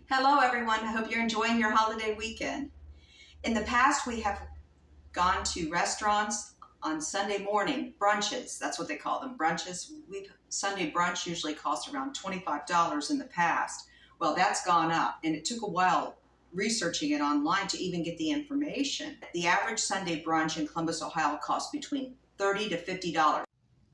Hello everyone, I hope you're enjoying your holiday weekend. In the past, we have gone to restaurants on Sunday morning, brunches, that's what they call them, brunches. Sunday brunch usually cost around $25 in the past. Well, that's gone up, and it took a while researching it online to even get the information. The average Sunday brunch in Columbus, Ohio costs between $30 to $50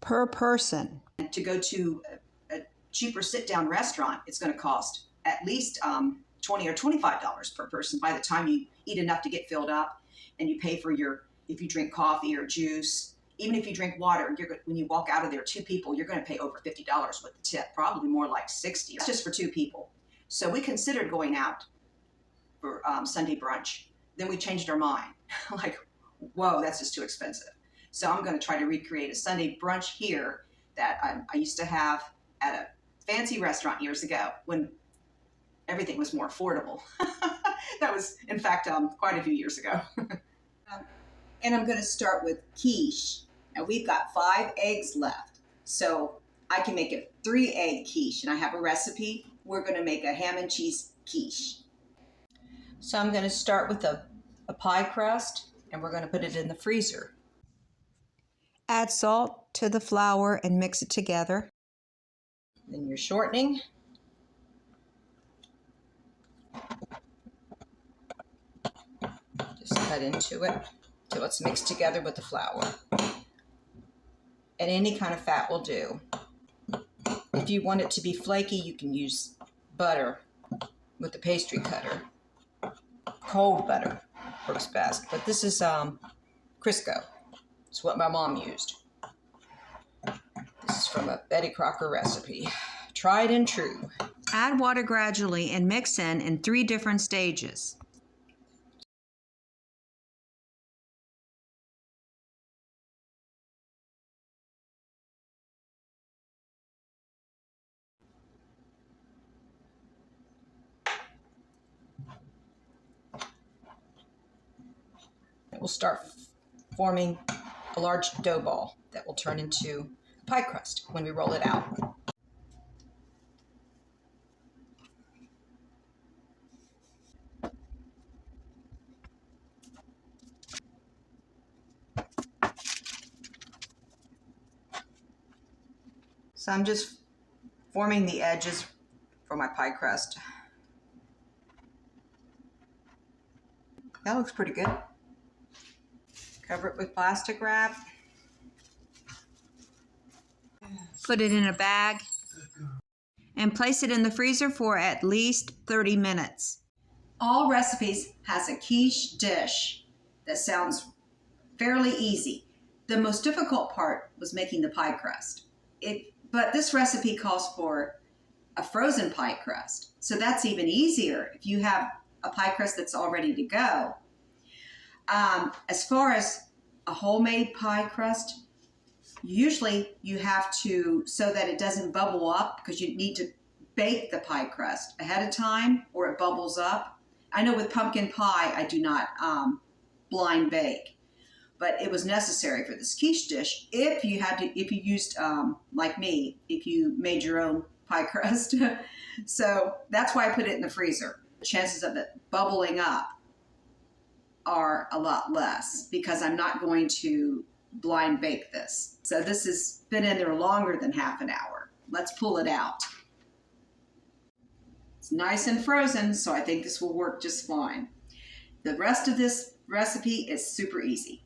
per person. And to go to a cheaper sit-down restaurant, it's going to cost at least $20 or $25 per person by the time you eat enough to get filled up, and you pay for if you drink coffee or juice. Even if you drink water, when you walk out of there, two people, you're going to pay over $50 with the tip, probably more like $60. That's just for two people. So we considered going out for Sunday brunch. Then we changed our mind. Like, whoa, that's just too expensive. So I'm going to try to recreate a Sunday brunch here that I used to have at a fancy restaurant years ago when everything was more affordable. That was, in fact, quite a few years ago. And I'm going to start with quiche. Now we've got 5 eggs left, so I can make a 3-egg quiche, and I have a recipe. We're going to make a ham and cheese quiche. So I'm going to start with a pie crust, and we're going to put it in the freezer. Add salt to the flour and mix it together. Then your shortening. Just cut into it till it's mixed together with the flour. And any kind of fat will do. If you want it to be flaky, you can use butter with the pastry cutter. Cold butter works best, but this is Crisco. It's what my mom used. This is from a Betty Crocker recipe. Tried and true. Add water gradually and mix in 3 different stages. We'll start forming a large dough ball that will turn into a pie crust when we roll it out. So I'm just forming the edges for my pie crust. That looks pretty good. Cover it with plastic wrap. Put it in a bag and place it in the freezer for at least 30 minutes. Allrecipes has a quiche dish that sounds fairly easy. The most difficult part was making the pie crust. But this recipe calls for a frozen pie crust. So that's even easier if you have a pie crust that's all ready to go. As far as a homemade pie crust, usually you have to, so that it doesn't bubble up, because you need to bake the pie crust ahead of time or it bubbles up. I know with pumpkin pie, I do not blind bake, but it was necessary for this quiche dish if you used, like me, if you made your own pie crust. So that's why I put it in the freezer. The chances of it bubbling up are a lot less because I'm not going to blind bake this. So this has been in there longer than half an hour. Let's pull it out. It's nice and frozen, so I think this will work just fine. The rest of this recipe is super easy.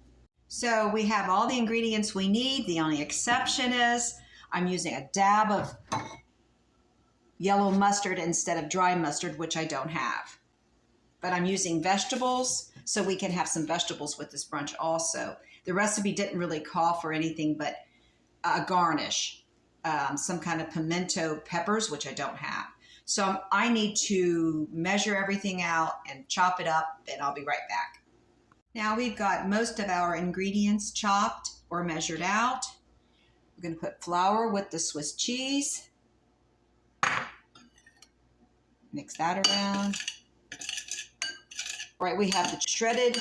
So we have all the ingredients we need. The only exception is I'm using a dab of yellow mustard instead of dry mustard, which I don't have. But I'm using vegetables, so we can have some vegetables with this brunch also. The recipe didn't really call for anything but a garnish, some kind of pimento peppers, which I don't have. So I need to measure everything out and chop it up, and I'll be right back. Now we've got most of our ingredients chopped or measured out. We're going to put flour with the Swiss cheese. Mix that around. Right, we have the shredded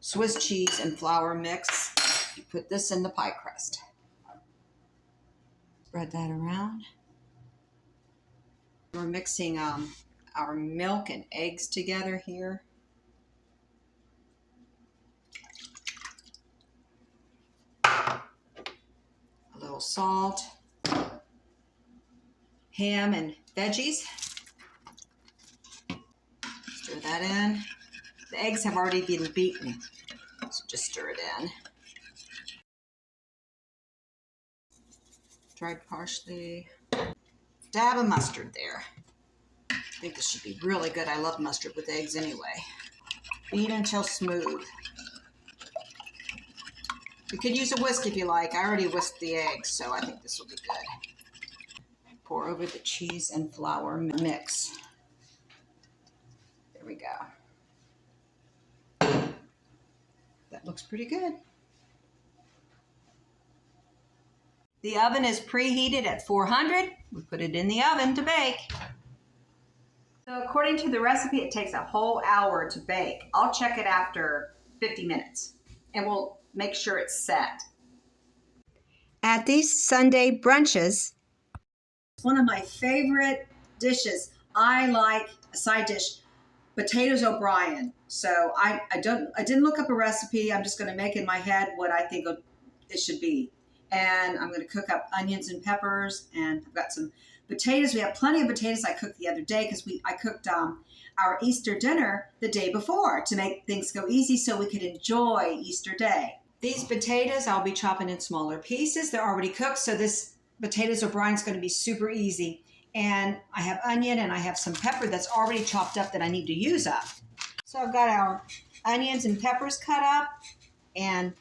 Swiss cheese and flour mix. You put this in the pie crust. Spread that around. We're mixing our milk and eggs together here. A little salt, ham and veggies. Stir that in. The eggs have already been beaten, so just stir it in. Dried parsley. Dab of mustard there. I think this should be really good. I love mustard with eggs anyway. Beat until smooth. You could use a whisk if you like. I already whisked the eggs, so I think this will be good. Pour over the cheese and flour mix. There we go. That looks pretty good. The oven is preheated at 400. We put it in the oven to bake. So according to the recipe, it takes a whole hour to bake. I'll check it after 50 minutes and we'll make sure it's set. At these Sunday brunches, one of my favorite dishes, I like a side dish, potatoes O'Brien. So I didn't look up a recipe. I'm just going to make in my head what I think it should be. And I'm going to cook up onions and peppers, and I've got some potatoes. We have plenty of potatoes I cooked the other day because I cooked our Easter dinner the day before to make things go easy so we could enjoy Easter Day. These potatoes I'll be chopping in smaller pieces. They're already cooked, so this potatoes O'Brien is going to be super easy. And I have onion and I have some pepper that's already chopped up that I need to use up. So I've got our onions and peppers cut up and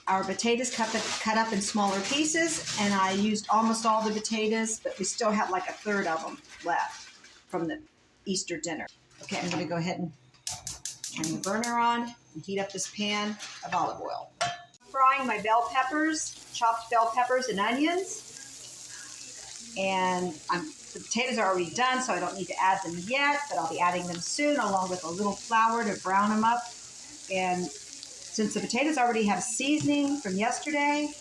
our potatoes cut up in smaller pieces, and I used almost all the potatoes, but we still have like a third of them left from the Easter dinner. Okay, I'm going to go ahead and turn the burner on and heat up this pan of olive oil. Frying my bell peppers, chopped bell peppers and onions, and the potatoes are already done, so I don't need to add them yet, but I'll be adding them soon along with a little flour to brown them up. And since the potatoes already have seasoning from yesterday,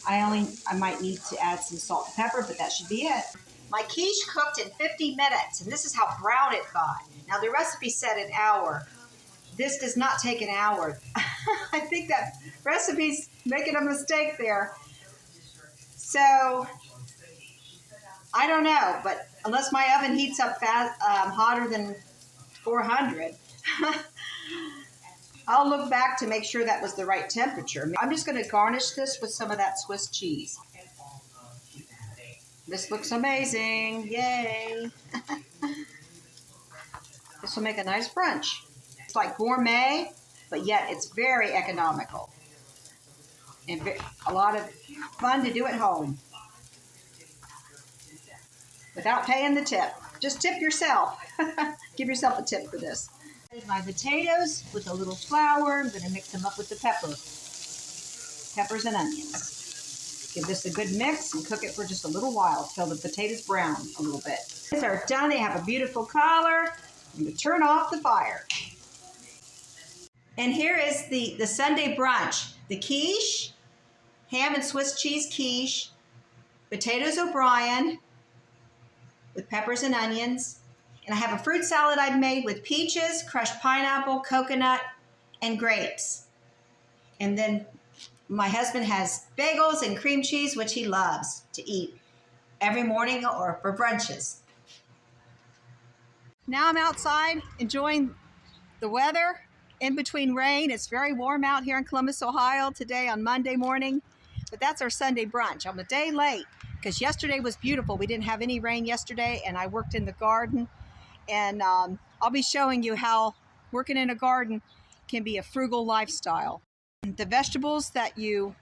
I might need to add some salt and pepper, but that should be it. My quiche cooked in 50 minutes, and this is how brown it got. Now, the recipe said an hour. This does not take an hour. I think that recipe's making a mistake there. So, I don't know, but unless my oven heats up hotter than 400, I'll look back to make sure that was the right temperature. I'm just going to garnish this with some of that Swiss cheese. This looks amazing. Yay. This will make a nice brunch. It's like gourmet, but yet it's very economical. And a lot of fun to do at home. Without paying the tip. Just tip yourself. Give yourself a tip for this. My potatoes with a little flour. I'm going to mix them up with the peppers and onions. Give this a good mix and cook it for just a little while till the potatoes brown a little bit. These are done. They have a beautiful color. I'm going to turn off the fire. And here is the Sunday brunch. The quiche, ham and Swiss cheese quiche, potatoes O'Brien with peppers and onions. And I have a fruit salad I've made with peaches, crushed pineapple, coconut, and grapes. And then my husband has bagels and cream cheese, which he loves to eat every morning or for brunches. Now I'm outside enjoying the weather in between rain. It's very warm out here in Columbus, Ohio today on Monday morning. But that's our Sunday brunch. I'm a day late because yesterday was beautiful. We didn't have any rain yesterday, and I worked in the garden. And I'll be showing you how working in a garden can be a frugal lifestyle. The vegetables that you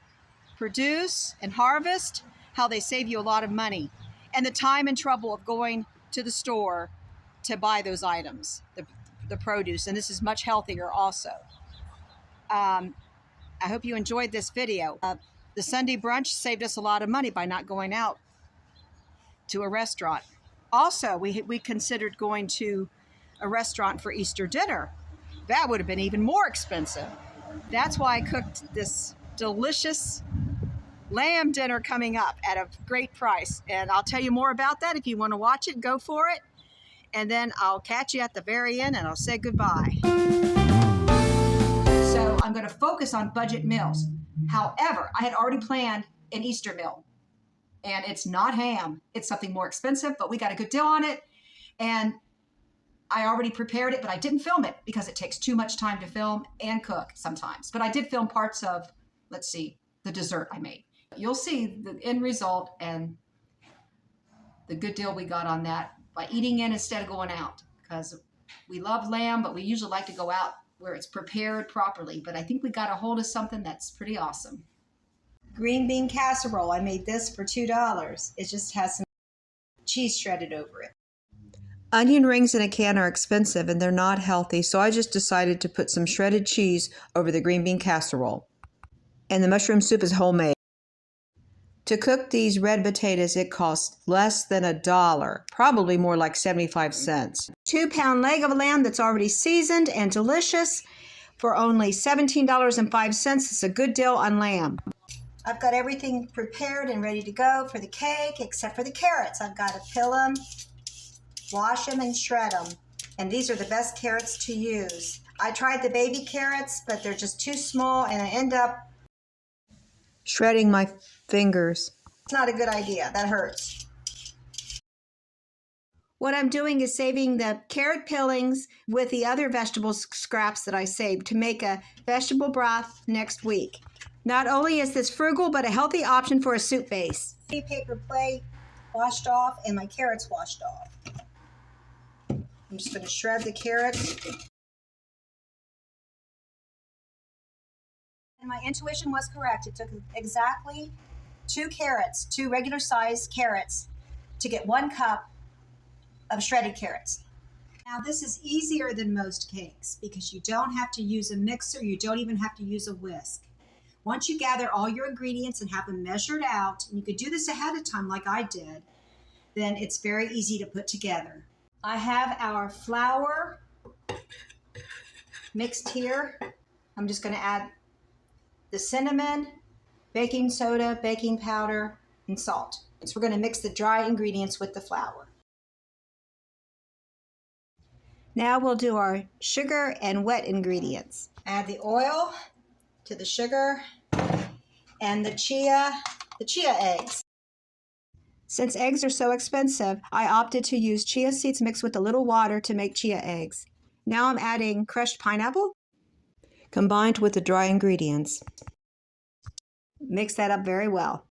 produce and harvest, how they save you a lot of money. And the time and trouble of going to the store to buy those items, the produce. And this is much healthier also. I hope you enjoyed this video. The Sunday brunch saved us a lot of money by not going out to a restaurant. Also, we considered going to a restaurant for Easter dinner. That would have been even more expensive. That's why I cooked this delicious lamb dinner coming up at a great price. And I'll tell you more about that. If you want to watch it, go for it. and then I'll catch you at the very end and I'll say goodbye. So I'm going to focus on budget meals. However, I had already planned an Easter meal, and it's not ham. It's something more expensive, but we got a good deal on it. And I already prepared it, but I didn't film it because it takes too much time to film and cook sometimes. But I did film parts of, let's see, the dessert I made. You'll see the end result and the good deal we got on that by eating in instead of going out, because we love lamb, but we usually like to go out where it's prepared properly. But I think we got a hold of something that's pretty awesome. Green bean casserole. I made this for $2. It just has some cheese shredded over it. Onion rings in a can are expensive and they're not healthy, so I just decided to put some shredded cheese over the green bean casserole. And the mushroom soup is homemade. To cook these red potatoes, it costs less than $1, probably more like 75 cents. 2-pound leg of lamb that's already seasoned and delicious for only $17.05. It's a good deal on lamb. I've got everything prepared and ready to go for the cake, except for the carrots. I've got to peel them, wash them, and shred them. And these are the best carrots to use. I tried the baby carrots, but they're just too small, and I end up shredding my fingers. It's not a good idea. That hurts. What I'm doing is saving the carrot peelings with the other vegetable scraps that I saved to make a vegetable broth next week. Not only is this frugal, but a healthy option for a soup base. Paper plate washed off and my carrots washed off. I'm just going to shred the carrots. And my intuition was correct. It took exactly 2 carrots, 2 regular sized carrots, to get 1 cup of shredded carrots. Now this is easier than most cakes because you don't have to use a mixer. You don't even have to use a whisk. Once you gather all your ingredients and have them measured out, and you could do this ahead of time like I did, then it's very easy to put together. I have our flour mixed here. I'm just going to add the cinnamon, baking soda, baking powder, and salt. So we're going to mix the dry ingredients with the flour. Now we'll do our sugar and wet ingredients. Add the oil to the sugar and the chia eggs. Since eggs are so expensive, I opted to use chia seeds mixed with a little water to make chia eggs. Now I'm adding crushed pineapple combined with the dry ingredients. Mix that up very well.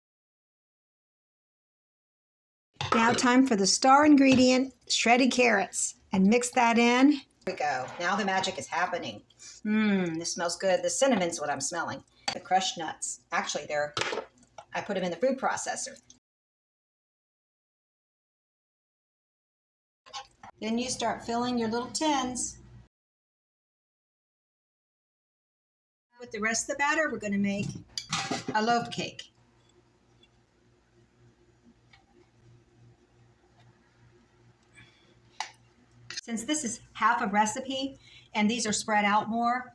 Now time for the star ingredient, shredded carrots, and mix that in. There we go. Now the magic is happening. This smells good. The cinnamon's what I'm smelling. The crushed nuts. Actually, I put them in the food processor. Then you start filling your little tins. With the rest of the batter, we're going to make a loaf cake. Since this is half a recipe and these are spread out more,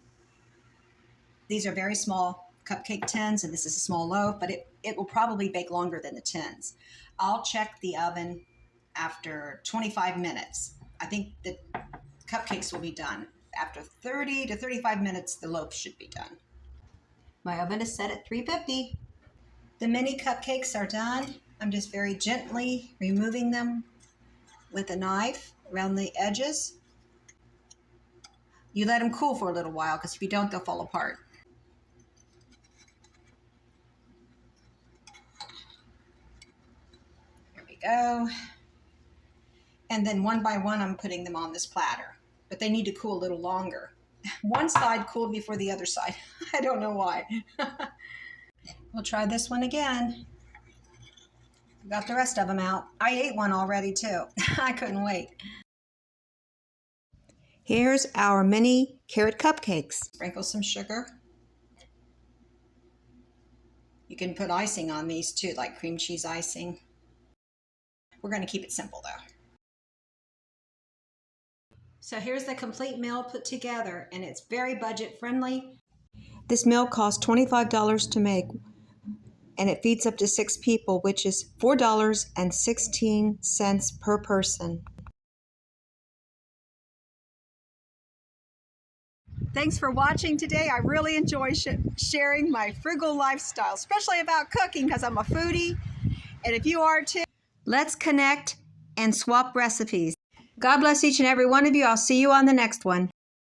these are very small cupcake tins and this is a small loaf, but it will probably bake longer than the tins. I'll check the oven after 25 minutes. I think the cupcakes will be done. After 30 to 35 minutes, the loaf should be done. My oven is set at 350. The mini cupcakes are done. I'm just very gently removing them with a knife around the edges. You let them cool for a little while because if you don't, they'll fall apart. There we go. And then one by one, I'm putting them on this platter, but they need to cool a little longer. One side cooled before the other side. I don't know why. We'll try this one again. Got the rest of them out. I ate one already too. I couldn't wait. Here's our mini carrot cupcakes. Sprinkle some sugar. You can put icing on these too, like cream cheese icing. We're going to keep it simple though. So here's the complete meal put together, and it's very budget friendly. This meal costs $25 to make, and it feeds up to 6 people, which is $4.16 per person. Thanks for watching today. I really enjoy sharing my frugal lifestyle, especially about cooking because I'm a foodie. And if you are too, let's connect and swap recipes. God bless each and every one of you. I'll see you on the next one.